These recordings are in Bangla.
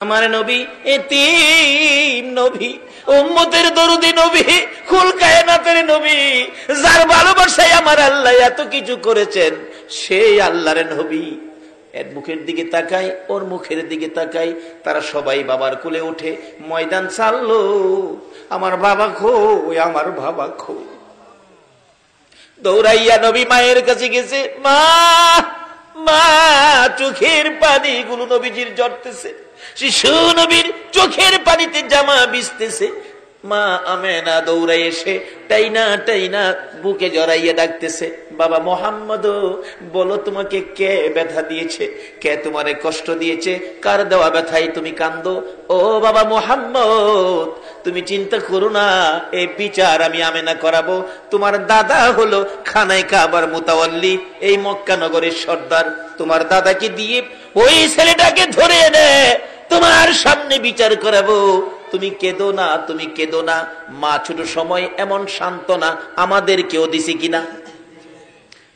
আমার নবী এতিম নবী, উম্মতের দরদি নবী, কুল কায়নাতের নবী, যার ভালোবাসায় আমার আল্লাহ এত কিছু করেছেন, সেই আল্লাহর নবী। এর মুখের দিকে তাকাই, ওর মুখের দিকে তাকাই, তারা সবাই বাবার কোলে উঠে ময়দান ছাড়লো। আমার বাবা কই, আমার বাবা কই। দৌড়াইয়া নবী মায়ের কাছে গেছে। মা, মা, চোখের পানি গুলো নবীজির ঝরতেছে, শিশু নবীর চোখের পানিতে জামা ভিজতেছে। মা আমেনা দৌড়াই এসে টাইনা টাইনা বুকে জড়াইয়া ডাকতেছে, বাবা মোহাম্মদ, বলো তোমাকে কে ব্যথা দিয়েছে, কে তোমারে কষ্ট দিয়েছে, কার দেওয়া ব্যথায় তুমি কান্দো? ও বাবা মোহাম্মদ, তুমি চিন্তা করো না, এই বিচার আমি আমেনা করাবো। তোমার দাদা হলো খানায় কাবার মুতাওয়াল্লি, এই মক্কা নগরের সর্দার। তোমার দাদাকে দিয়ে ওই ছেলেটাকে ধরে এনে তোমার সামনে বিচার করাবো। তুমি কেঁদো না, তুমি কেঁদো না। মা ছোট সময় এমন সান্ত্বনা আমাদের কেউ দিছে কিনা?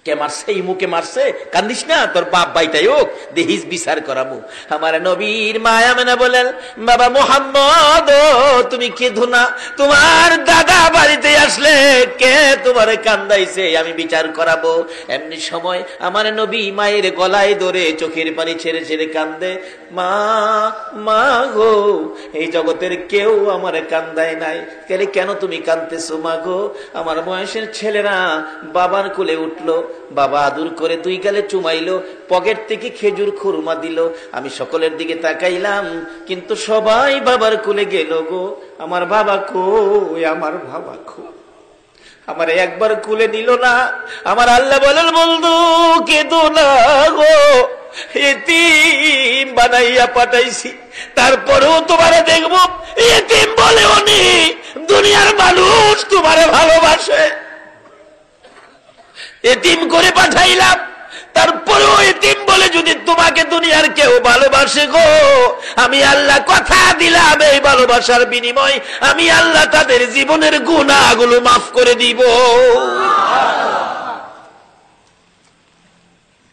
কে মারছে? এই মুখে মারছে, কান্দিস না, তোর বাপ বাইটাই হোক, দেহিস বিচার করাবো। আমার নবীর মায়া মেনা বলেন, বাবা মোহাম্মদ, তুমি কেঁদো না, তোমার দাদা বাড়িতে আসলে কে তোমার কান্দাইছে, আমি বিচার করাবো। এমনি সময় আমার নবী মায়ের গলায় ধরে চোখের পানি ছেড়ে ছেড়ে কান্দে। মা, মা গো, এই জগতের কেউ আমার কান্দায় নাই, কেন তুমি কান্দতেছো মা গো? আমার বয়সের ছেলেরা বাবার কোলে উঠলো, বাবা আদর করে দুই গালে চুমাইলো, পকেট থেকে খেজুর খুরমা দিল। আমি সকলের দিকে তাকাইলাম, কিন্তু সবাই বাবার কোলে গেল গো। আমার বাবা কই, আমার বাবা কই? আমার একবার কোলে নিল না। আমার আল্লাহ বলেন, বন্ধু কেঁদো না গো, এতিম বানাইয়া পাঠাইছি, তারপরেও তোমারে দেখবো এতিম বলে উনি। দুনিয়ার মানুষ তোমারে ভালোবাসে, এতিম করে পাঠাইলাম, তারপরেও এতিম বলে যদি তোমাকে দুনিয়ার কেউ ভালোবাসে গো, আমি আল্লাহ কথা দিলাম, এই ভালোবাসার বিনিময় আমি আল্লাহ তাদের জীবনের গুনাহগুলো মাফ করে দিব।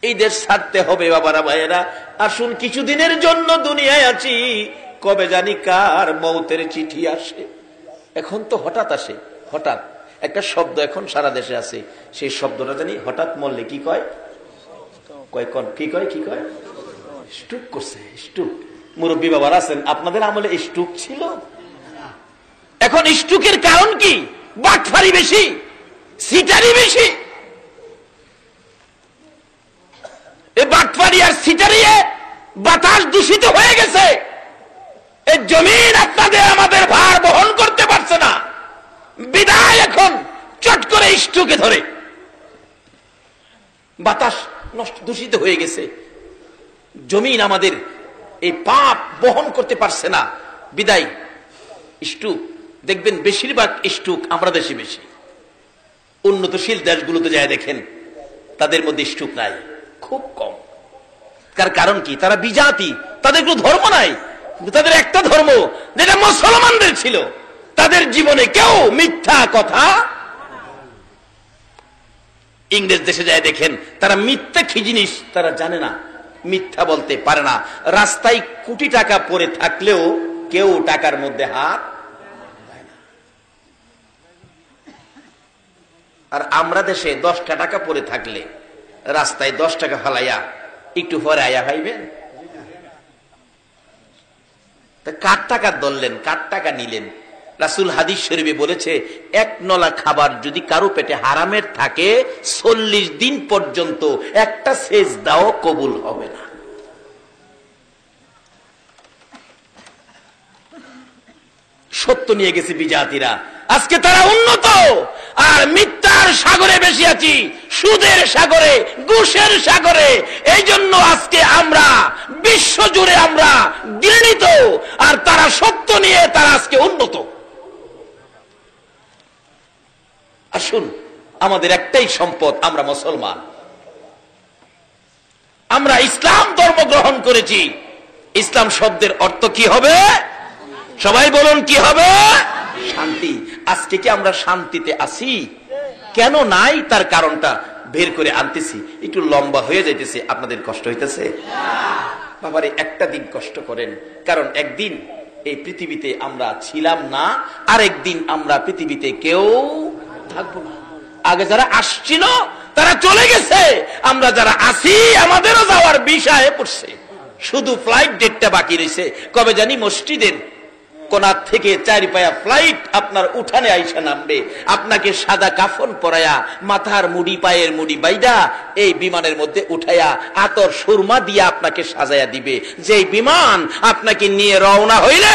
এই দেশ ছাড়তে হবে বাবারা ভাইয়েরা। আসুন, কিছুদিনের জন্য দুনিয়ায় আছি, কবে জানি কার মৌতের চিঠি আসে। এখন তো হঠাৎ আসে, হঠাৎ একটা শব্দ এখন সারা দেশে আছে, সেই শব্দটা জানি হঠাৎ মরলে কি কয়, কি কয়, কি কয়? স্ট্রোক করছে, স্ট্রোক। মুরব্বী বাবার আছেন, আপনাদের আমলে স্ট্রোক ছিল? এখন স্ট্রোকের কারণ কি? বাটফারি বেশি, সিটারি বেশি। এই বাটফারি আর সিটারিয়ে বাতাস দূষিত হয়ে গেছে। এই জমিন আপনাদের আমাদের ভার বহন করতে পারছে না, বিদায় এখন চট করে স্ট্রোকে ধরে। বাতাস নষ্ট, দূষিত হয়ে গেছে, জমিন আমাদের এই পাপ বহন করতে পারছে না, বিদায় স্ট্রোক। দেখবেন বেশিরভাগ স্ট্রোক আমরা দেশে বেশি। উন্নতশীল দেশগুলোতে যায় দেখেন, তাদের মধ্যে স্ট্রোক নাই, খুব কম। তার কারণ কি? তারা বিজাতি, তাদের কোনো ধর্ম নাই, তাদের একটা ধর্ম যেটা মুসলমানদের ছিল। তাদের জীবনে কেউ মিথ্যা কথা। ইংরেজ দেশে যায় দেখেন, তারা মিথ্যা কি জিনিস তারা জানে না, মিথ্যা বলতে পারে না। রাস্তায় কোটি টাকা পড়ে থাকলেও কেউ টাকার মধ্যে হাত দেয় না। আর আমরা দেশে 10টা টাকা পড়ে থাকলে রাস্তায় 10 টাকা ফালাইয়া একটু পরে আয়া ভাইবেন, কার টাকা ধরলেন, কার টাকা নিলেন? রাসূল হাদিস শরীফে বলেছে, এক নলা খাবার যদি কারো পেটে হারামের থাকে 40 দিন পর্যন্ত একটা সেজদাও কবুল হবে না। সত্য নিয়ে গেছে বিজাতিরা, আজকে তারা উন্নত, আর মিথ্যার সাগরে বেশি আছি, সুদের সাগরে, ঘুষের সাগরে। এই জন্য আজকে আমরা বিশ্ব জুড়ে আমরা ঘৃণিত, আর তারা সত্য নিয়ে তারা আজকে উন্নত। আসুন, আমাদের একটাই সম্পদ, আমরা মুসলমান, আমরা ইসলাম ধর্ম গ্রহণ করেছি। ইসলাম শব্দের অর্থ কি হবে? সবাই বলুন, কি হবে? শান্তি। আজকে কি আমরা শান্তিতে আছি? কেন নাই তার কারণটা বের করে আনতেছি, একটু লম্বা হয়ে যাইতেছে, আপনাদের কষ্ট হইতেছে? বাবারে একটা দিন কষ্ট করেন, কারণ একদিন এই পৃথিবীতে আমরা ছিলাম না, আর একদিন আমরা পৃথিবীতে কেউ থাকবো না। আগে যারা আসছিল তারা চলে গেছে, আমরা যারা আছি আমাদেরও যাওয়ার বিষয়ে পড়ছে, শুধু ফ্লাইট ডেটটা বাকি রয়েছে। কবে জানি মসজিদের কোনার থেকে 4 পায়া ফ্লাইট আপনার উঠানে আইসা নামবে, আপনাকে সাদা কাফন পরায়া, মাথার মুড়ি পায়ের মুড়ি বাইদা এই বিমানের মধ্যে উঠায়া আতর সুরমা দিয়া আপনাকে সাজায়া দিবে। যেই বিমান আপনাকে নিয়ে রওনা হইলে